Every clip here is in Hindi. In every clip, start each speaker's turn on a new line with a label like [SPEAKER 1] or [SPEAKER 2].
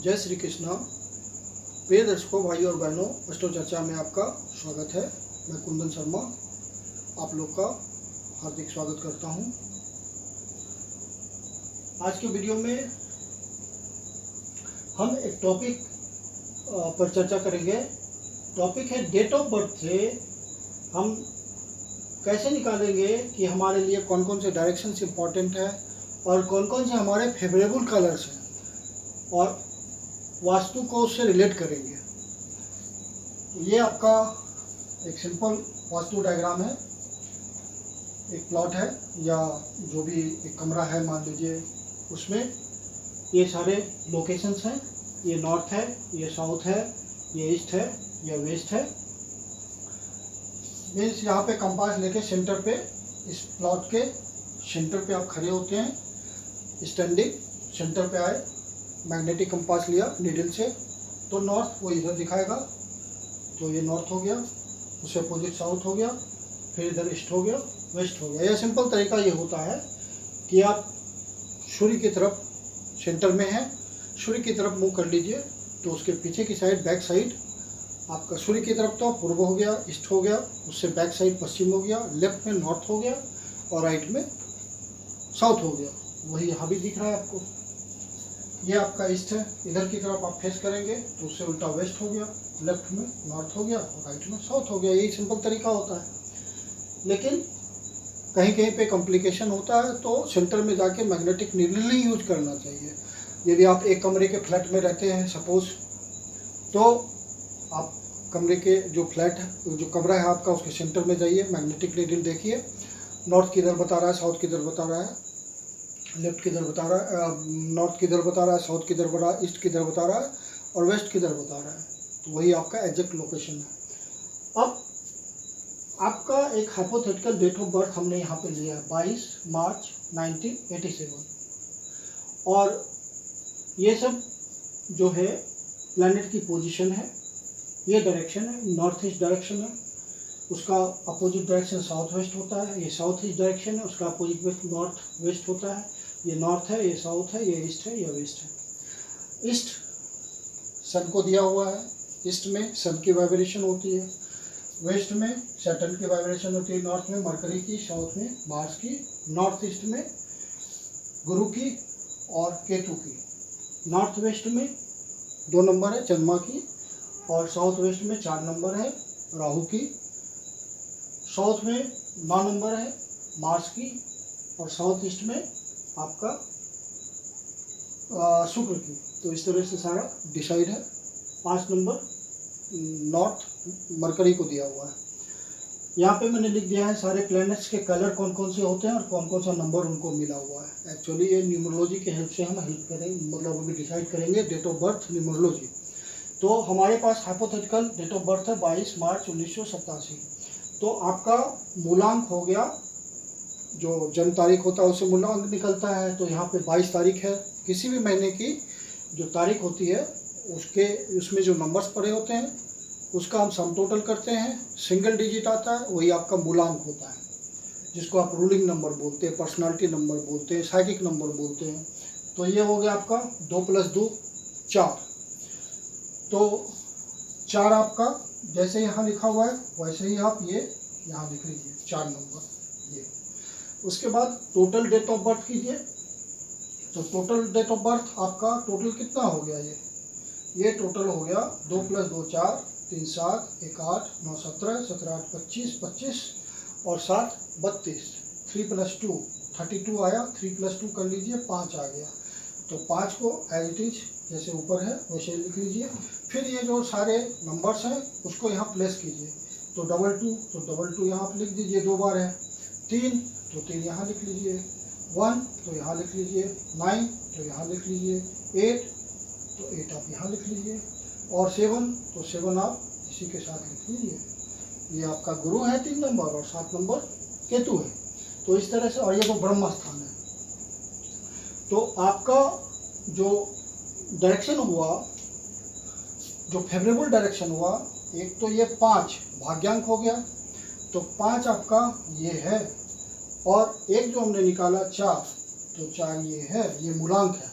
[SPEAKER 1] जय श्री कृष्णा। प्रिय दर्शकों, भाइयों और बहनों, अष्टो चर्चा में आपका स्वागत है। मैं कुंदन शर्मा आप लोग का हार्दिक स्वागत करता हूं। आज के वीडियो में हम एक टॉपिक पर चर्चा करेंगे। टॉपिक है डेट ऑफ बर्थ से हम कैसे निकालेंगे कि हमारे लिए कौन कौन से डायरेक्शंस इम्पॉर्टेंट है और कौन कौन से हमारे फेवरेबल कलर्स हैं, और वास्तु को उससे रिलेट करेंगे। ये आपका एक सिंपल वास्तु डायग्राम है। एक प्लॉट है या जो भी एक कमरा है मान लीजिए, उसमें ये सारे लोकेशंस हैं। ये नॉर्थ है, ये साउथ है, ये ईस्ट है, ये वेस्ट है। मीन्स यहाँ पे कंपास लेके सेंटर पे, इस प्लॉट के सेंटर पे आप खड़े होते हैं, स्टैंडिंग सेंटर पे आए, मैग्नेटिक कंपास लिया नीडल से, तो नॉर्थ वो इधर दिखाएगा, तो ये नॉर्थ हो गया, उससे अपोजिट साउथ हो गया, फिर इधर ईस्ट हो गया, वेस्ट हो गया। यह सिंपल तरीका ये होता है कि आप सूर्य की तरफ सेंटर में हैं, सूर्य की तरफ मुंह कर लीजिए, तो उसके पीछे की साइड, बैक साइड आपका सूर्य की तरफ तो पूर्व हो गया, ईस्ट हो गया, उससे बैक साइड पश्चिम हो गया, लेफ्ट में नॉर्थ हो गया और राइट में साउथ हो गया। वही यहाँ भी दिख रहा है आपको। ये आपका ईस्ट है, इधर की तरफ आप फेस करेंगे तो उससे उल्टा वेस्ट हो गया, लेफ्ट में नॉर्थ हो गया और राइट में साउथ हो गया। यही सिंपल तरीका होता है। लेकिन कहीं कहीं पे कॉम्प्लिकेशन होता है, तो सेंटर में जाके मैग्नेटिक नीडल ही यूज करना चाहिए। यदि आप एक कमरे के फ्लैट में रहते हैं सपोज, तो आप कमरे के जो फ्लैट है, जो कमरा है आपका, उसके सेंटर में जाइए, मैग्नेटिक नीडल देखिए, नॉर्थ किधर बता रहा है, साउथ किधर बता रहा है, लेफ्ट किधर बता रहा है, नॉर्थ किधर बता रहा है, साउथ किधर बता रहा है, ईस्ट किधर बता रहा है और वेस्ट किधर बता रहा है। तो वही आपका एग्जैक्ट लोकेशन है। अब आपका एक हाइपोथेटिकल डेट ऑफ बर्थ हमने यहाँ पे लिया है 22 मार्च 1987, और ये सब जो है प्लैनेट की पोजीशन है। ये डायरेक्शन है, नॉर्थ ईस्ट डायरेक्शन है, उसका अपोजिट डायरेक्शन साउथ वेस्ट होता है। ये साउथ ईस्ट डायरेक्शन है, उसका अपोजिट वेस्ट नॉर्थ वेस्ट होता है। ये नॉर्थ है, ये साउथ है, ये ईस्ट है, ये वेस्ट है। ईस्ट सन को दिया हुआ है, ईस्ट में सन की वाइब्रेशन होती है, वेस्ट में सैटर्न की वाइब्रेशन होती है, नॉर्थ में मरकरी की, साउथ में मार्स की, नॉर्थ ईस्ट में गुरु की और केतु की, नॉर्थ वेस्ट में 2 नंबर है चंद्रमा की, और साउथ वेस्ट में 4 नंबर है राहु की, साउथ में 9 नंबर है मार्स की, और साउथ ईस्ट में आपका शुक्र की। तो इस तरह से सारा डिसाइड है। 5 नंबर नॉर्थ मरकरी को दिया हुआ है। यहाँ पे मैंने लिख दिया है सारे प्लैनेट्स के कलर कौन कौन से होते हैं और कौन कौन सा नंबर उनको मिला हुआ है। एक्चुअली ये न्यूमरोलॉजी के हेल्प से हम हेल्प करेंगे, मतलब अभी डिसाइड करेंगे डेट ऑफ बर्थ न्यूमरोलॉजी। तो हमारे पास हाइपोथेटिकल डेट ऑफ बर्थ है 22 मार्च 1987। तो आपका मूलांक हो गया, जो जन्म तारीख होता है उससे मूलांक निकलता है। तो यहाँ पे 22 तारीख है, किसी भी महीने की जो तारीख होती है उसमें जो नंबर्स पड़े होते हैं उसका हम सम टोटल करते हैं, सिंगल डिजिट आता है, वही आपका मूलांक होता है, जिसको आप रूलिंग नंबर बोलते हैं, पर्सनालिटी नंबर बोलते हैं, साइकिक नंबर बोलते हैं। तो ये हो गया आपका 2 + 2 4। तो 4 आपका जैसे यहाँ लिखा हुआ है वैसे ही आप ये यहाँ लिख लीजिए 4 नंबर ये। उसके बाद टोटल डेट ऑफ बर्थ कीजिए। तो टोटल डेट ऑफ बर्थ आपका टोटल कितना हो गया, ये टोटल हो गया 2 + 2 4, 3 7, 1 8, 9 17, 17 8 25, 25 और 7 32, 3 + 2 32 आया, 3 + 2 कर लीजिए 5 आ गया। तो 5 को एज इट इज जैसे ऊपर है वैसे लिख लीजिए। फिर ये जो सारे नंबर्स हैं उसको यहाँ प्लेस कीजिए। तो 22 तो 22 यहाँ लिख दीजिए, 2 बार है। 3 तो 3 यहाँ लिख लीजिए, 1 तो यहाँ लिख लीजिए, 9 तो यहाँ लिख लीजिए, 8 तो 8 आप यहाँ लिख लीजिए, और 7 तो 7 आप इसी के साथ लिख लीजिए। ये आपका गुरु है 3 नंबर और 7 नंबर केतु है। तो इस तरह से, और ये तो ब्रह्म स्थान है। तो आपका जो डायरेक्शन हुआ, जो फेवरेबल डायरेक्शन हुआ, एक तो ये 5 भाग्यांक हो गया, तो 5 आपका ये है, और एक जो हमने निकाला 4, तो 4 ये है, ये मूलांक है।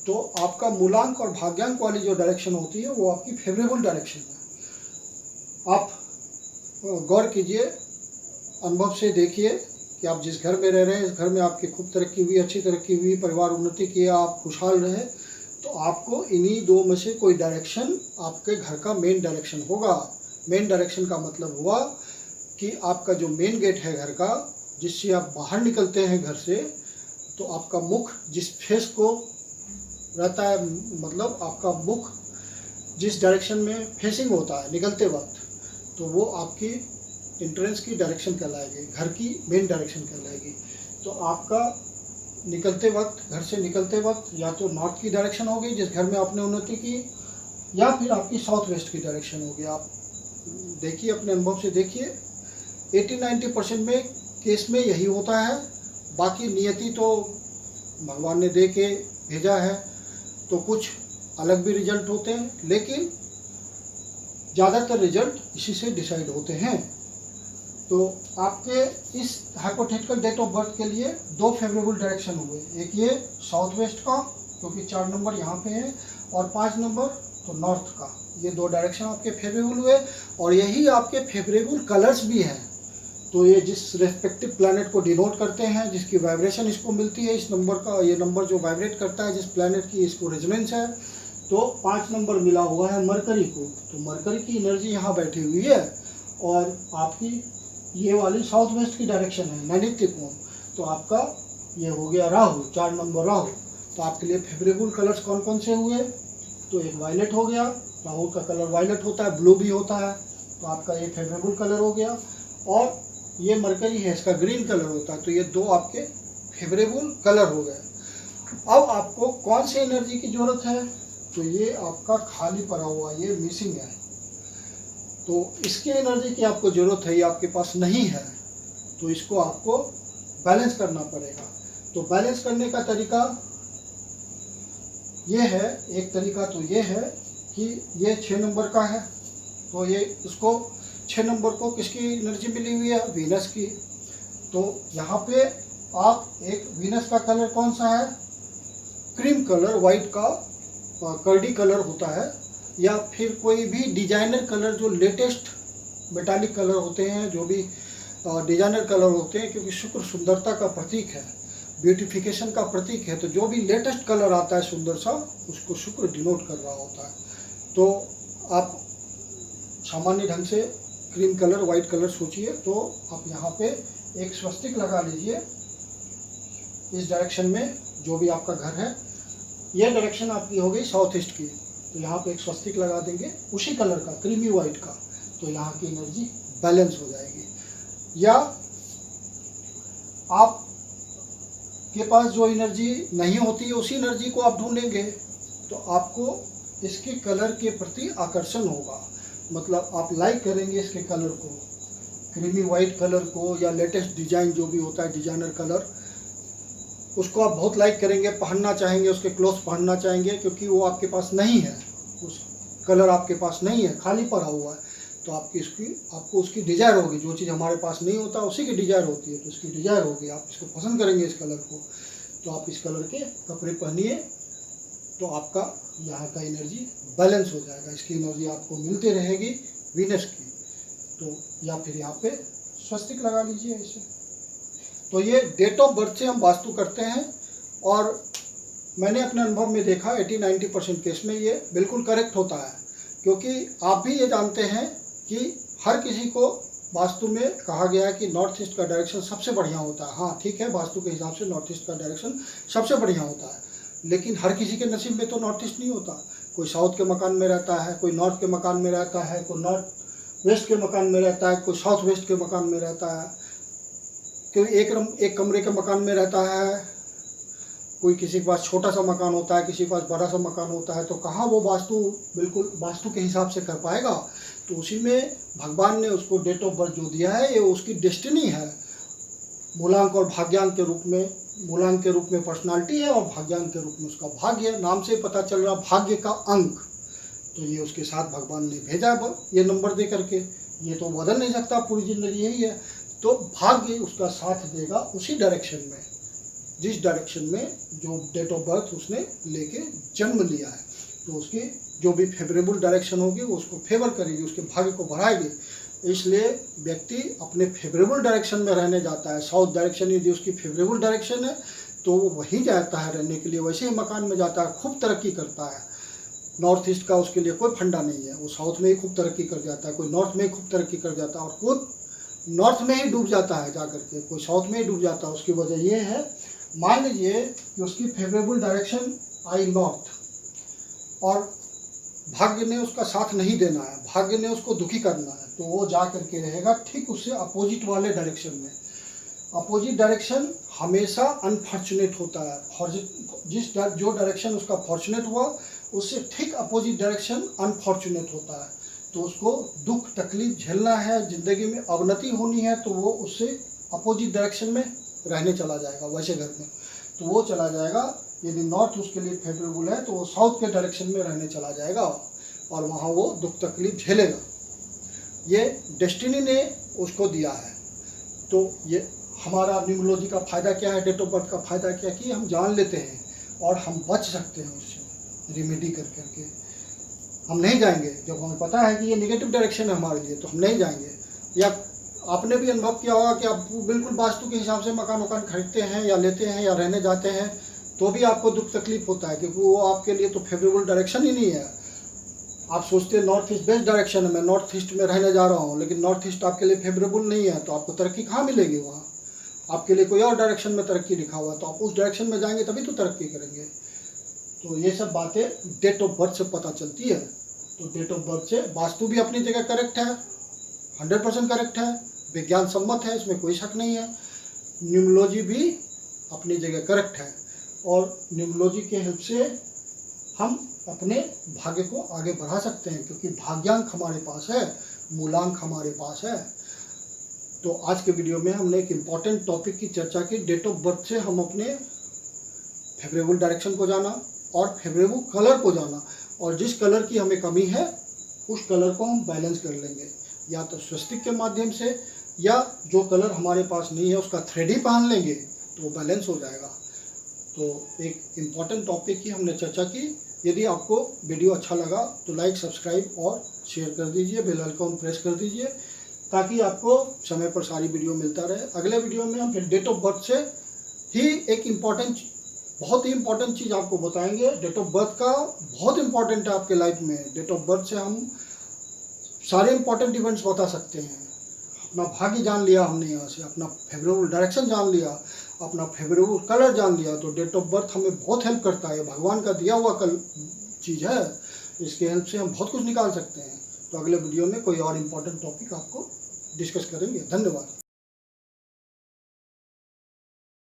[SPEAKER 1] तो आपका मूलांक और भाग्यांक वाली जो डायरेक्शन होती है वो आपकी फेवरेबल डायरेक्शन है। आप गौर कीजिए, अनुभव से देखिए कि आप जिस घर में रह रहे हैं इस घर में आपकी खूब तरक्की हुई, अच्छी तरक्की हुई, परिवार उन्नति किया, आप खुशहाल रहे, तो आपको इन्हीं दो में से कोई डायरेक्शन आपके घर का मेन डायरेक्शन होगा। मेन डायरेक्शन का मतलब हुआ कि आपका जो मेन गेट है घर का, जिससे आप बाहर निकलते हैं घर से, तो आपका मुख जिस फेस को रहता है, मतलब आपका मुख जिस डायरेक्शन में फेसिंग होता है निकलते वक्त, तो वो आपकी एंट्रेंस की डायरेक्शन कहलाएगी, घर की मेन डायरेक्शन कहलाएगी। तो आपका निकलते वक्त, घर से निकलते वक्त, या तो नॉर्थ की डायरेक्शन होगी जिस घर में आपने उन्नति की, या फिर आपकी साउथ वेस्ट की डायरेक्शन होगी। आप देखिए, अपने अनुभव से देखिए, 80-90% में केस में यही होता है। बाकी नियति तो भगवान ने दे के भेजा है, तो कुछ अलग भी रिजल्ट होते हैं, लेकिन ज़्यादातर रिजल्ट इसी से डिसाइड होते हैं। तो आपके इस हाइपोथेटिकल डेट ऑफ बर्थ के लिए दो फेवरेबल डायरेक्शन हुए, एक ये साउथ वेस्ट का क्योंकि 4 नंबर यहाँ पे है, और 5 नंबर तो नॉर्थ का। ये दो डायरेक्शन आपके फेवरेबल हुए, और यही आपके फेवरेबल कलर्स भी हैं। तो ये जिस रेस्पेक्टिव प्लैनेट को डिनोट करते हैं, जिसकी वाइब्रेशन इसको मिलती है, इस नंबर का, ये नंबर जो वाइब्रेट करता है जिस प्लैनेट की, इसको रेजोनेंस है। तो 5 नंबर मिला हुआ है मरकरी को, तो मरकरी की एनर्जी यहाँ बैठी हुई है, और आपकी ये वाली साउथ वेस्ट की डायरेक्शन है नैऋत्य कोण। तो आपका ये हो गया राहु, 4 नंबर राहु। तो आपके लिए फेवरेबल कलर्स कौन कौन से हुए? तो एक वायलेट हो गया, राहु का कलर वायलेट होता है, ब्लू भी होता है, तो आपका ये फेवरेबल कलर हो गया। और ये मरकरी है, इसका ग्रीन कलर होता है, तो ये दो आपके फेवरेबल कलर हो गए। अब आपको कौन सी एनर्जी की जरूरत है? तो ये आपका खाली पड़ा हुआ, ये मिसिंग है, तो इसकी एनर्जी की आपको ज़रूरत है, ये आपके पास नहीं है, तो इसको आपको बैलेंस करना पड़ेगा। तो बैलेंस करने का तरीका ये है, एक तरीका तो ये है कि ये 6 नंबर का है, तो ये इसको 6 नंबर को किसकी एनर्जी मिली हुई है? वीनस की। तो यहाँ पे आप एक वीनस का कलर कौन सा है? क्रीम कलर, वाइट का कर्डी कलर होता है, या फिर कोई भी डिजाइनर कलर जो लेटेस्ट मेटालिक कलर होते हैं, जो भी डिजाइनर कलर होते हैं, क्योंकि शुक्र सुंदरता का प्रतीक है, ब्यूटिफिकेशन का प्रतीक है, तो जो भी लेटेस्ट कलर आता है सुंदर सा, उसको शुक्र डिनोट कर रहा होता है। तो आप सामान्य ढंग से क्रीम कलर, वाइट कलर सोचिए, तो आप यहाँ पे एक स्वस्तिक लगा लीजिए इस डायरेक्शन में, जो भी आपका घर है। यह डायरेक्शन आपकी हो गई साउथ ईस्ट की, तो यहाँ पे एक स्वस्तिक लगा देंगे उसी कलर का, क्रीमी वाइट का, तो यहाँ की एनर्जी बैलेंस हो जाएगी। या आप के पास जो एनर्जी नहीं होती है उसी एनर्जी को आप ढूंढेंगे, तो आपको इसके कलर के प्रति आकर्षण होगा, मतलब आप लाइक करेंगे इसके कलर को, क्रीमी वाइट कलर को, या लेटेस्ट डिजाइन जो भी होता है डिजाइनर कलर, उसको आप बहुत लाइक करेंगे, पहनना चाहेंगे, उसके क्लोथ्स पहनना चाहेंगे, क्योंकि वो आपके पास नहीं है, उस कलर आपके पास नहीं है, खाली पड़ा हुआ है, तो आपको उसकी डिज़ायर होगी। जो चीज़ हमारे पास नहीं होता उसी की डिज़ायर होती है, तो इसकी डिज़ायर होगी, आप इसको पसंद करेंगे इस कलर को, तो आप इस कलर के कपड़े पहनिए, तो आपका यहाँ का एनर्जी बैलेंस हो जाएगा, इसकी एनर्जी आपको मिलती रहेगी वीनस की। तो या फिर यहाँ पे स्वस्तिक लगा लीजिए इसे। तो ये डेट ऑफ बर्थ से हम वास्तु करते हैं, और मैंने अपने अनुभव में देखा 80-90% केस में ये बिल्कुल करेक्ट होता है, क्योंकि आप भी ये जानते हैं कि हर किसी को वास्तु में कहा गया है कि नॉर्थ ईस्ट का डायरेक्शन सबसे बढ़िया होता है। हाँ ठीक है, वास्तु के हिसाब से नॉर्थ ईस्ट का डायरेक्शन सबसे बढ़िया होता है, लेकिन हर किसी के नसीब में तो नॉर्थ ईस्ट नहीं होता। कोई साउथ के मकान में रहता है, कोई नॉर्थ के मकान में रहता है, कोई नॉर्थ वेस्ट के मकान में रहता है, कोई साउथ वेस्ट के मकान में रहता है, कोई एक कमरे के मकान में रहता है, कोई किसी के पास छोटा सा मकान होता है, किसी के पास बड़ा सा मकान होता है। तो कहाँ वो वास्तु बिल्कुल वास्तु के हिसाब से कर पाएगा? तो उसी में भगवान ने उसको डेट ऑफ बर्थ जो दिया है, ये उसकी डेस्टिनी है, मूलांक और भाग्यांक के रूप में। मूलांक के रूप में पर्सनालिटी है, और भाग्यांक के रूप में उसका भाग्य, नाम से पता चल रहा भाग्य का अंक। तो ये उसके साथ भगवान ने भेजा ये नंबर दे करके, ये तो बदल नहीं सकता, पूरी जिंदगी यही है। तो भाग्य उसका साथ देगा उसी डायरेक्शन में, जिस डायरेक्शन में जो डेट ऑफ बर्थ उसने लेके जन्म लिया है, तो उसकी जो भी फेवरेबल डायरेक्शन होगी वो उसको फेवर करेगी, उसके भाग्य को बढ़ाएगी। इसलिए व्यक्ति अपने फेवरेबल डायरेक्शन में रहने जाता है। साउथ डायरेक्शन यदि उसकी फेवरेबल डायरेक्शन है तो वो वहीं जाता है रहने के लिए, वैसे ही मकान में जाता है, खूब तरक्की करता है। नॉर्थ ईस्ट का उसके लिए कोई फंडा नहीं है, वो साउथ में ही खूब तरक्की कर जाता है, कोई नॉर्थ में ही खूब तरक्की कर जाता है और खुद नॉर्थ में ही डूब जाता है जा करके, कोई साउथ में ही डूब जाता है। उसकी वजह ये है, मान लीजिए कि उसकी फेवरेबल डायरेक्शन आई नॉर्थ और भाग्य ने उसका साथ नहीं देना है, भाग्य ने उसको दुखी करना है, तो वो जा करके रहेगा ठीक उससे अपोजिट वाले डायरेक्शन में। अपोजिट डायरेक्शन हमेशा अनफॉर्चुनेट होता है। जो डायरेक्शन उसका फॉर्चुनेट हुआ उससे ठीक अपोजिट डायरेक्शन अनफॉर्चुनेट होता है। तो उसको दुख तकलीफ झेलना है, ज़िंदगी में अवनति होनी है, तो वो उससे अपोजिट डायरेक्शन में रहने चला जाएगा, वैसे घर में तो वो चला जाएगा। यदि नॉर्थ उसके लिए फेवरेबल है तो वो साउथ के डायरेक्शन में रहने चला जाएगा और वहाँ वो दुख तकलीफ झेलेगा। ये डेस्टिनी ने उसको दिया है। तो ये हमारा न्यूमरोलॉजी का फ़ायदा क्या है, डेट ऑफ बर्थ का फ़ायदा क्या, कि हम जान लेते हैं और हम बच सकते हैं उससे रिमेडी कर करके। हम नहीं जाएंगे, जब हमें पता है कि ये नेगेटिव डायरेक्शन है हमारे लिए तो हम नहीं जाएंगे। या आपने भी अनुभव किया होगा कि आप बिल्कुल वास्तु के हिसाब से मकान वकान खरीदते हैं या लेते हैं या रहने जाते हैं तो भी आपको दुख तकलीफ होता है, क्योंकि वो आपके लिए तो फेवरेबल डायरेक्शन ही नहीं है। आप सोचते हैं नॉर्थ ईस्ट बेस्ट डायरेक्शन है, मैं नॉर्थ ईस्ट में रहने जा रहा हूँ, लेकिन नॉर्थ ईस्ट आपके लिए फेवरेबल नहीं है, तो आपको तरक्की कहाँ मिलेगी? वहाँ आपके लिए कोई और डायरेक्शन में तरक्की लिखा हुआ है, तो आप उस डायरेक्शन में जाएंगे तभी तो तरक्की करेंगे। तो ये सब बातें डेट ऑफ बर्थ से पता चलती है। तो डेट ऑफ बर्थ से वास्तु भी अपनी जगह करेक्ट है, 100% करेक्ट है, विज्ञान सम्मत है, इसमें कोई शक नहीं है। न्यूमरोलॉजी भी अपनी जगह करेक्ट है और न्यूमरोलॉजी के हेल्प से हम अपने भाग्य को आगे बढ़ा सकते हैं, क्योंकि भाग्यांक हमारे पास है, मूलांक हमारे पास है। तो आज के वीडियो में हमने एक इम्पॉर्टेंट टॉपिक की चर्चा की। डेट ऑफ बर्थ से हम अपने फेवरेबल डायरेक्शन को जाना और फेवरेबल कलर को जाना, और जिस कलर की हमें कमी है उस कलर को हम बैलेंस कर लेंगे, या तो स्वस्तिक के माध्यम से, या जो कलर हमारे पास नहीं है उसका थ्रेड ही पहन लेंगे तो वो बैलेंस हो जाएगा। तो एक इम्पॉर्टेंट टॉपिक की हमने चर्चा की। यदि आपको वीडियो अच्छा लगा तो लाइक, सब्सक्राइब और शेयर कर दीजिए, बेल आइकन प्रेस कर दीजिए, ताकि आपको समय पर सारी वीडियो मिलता रहे। अगले वीडियो में हम फिर डेट ऑफ बर्थ से ही एक बहुत ही इम्पॉर्टेंट चीज़ आपको बताएंगे। डेट ऑफ बर्थ का बहुत इंपॉर्टेंट है आपके लाइफ में। डेट ऑफ बर्थ से हम सारे इंपॉर्टेंट इवेंट्स बता सकते हैं। अपना भाग्य जान लिया हमने, यहाँ से अपना फेवरेबल डायरेक्शन जान लिया, अपना फेवरेबल कलर जान लिया, तो डेट ऑफ बर्थ हमें बहुत हेल्प करता है। भगवान का दिया हुआ चीज़ है, इसके हेल्प से हम बहुत कुछ निकाल सकते हैं। तो अगले वीडियो में कोई और इम्पोर्टेंट टॉपिक आपको डिस्कस करेंगे। धन्यवाद।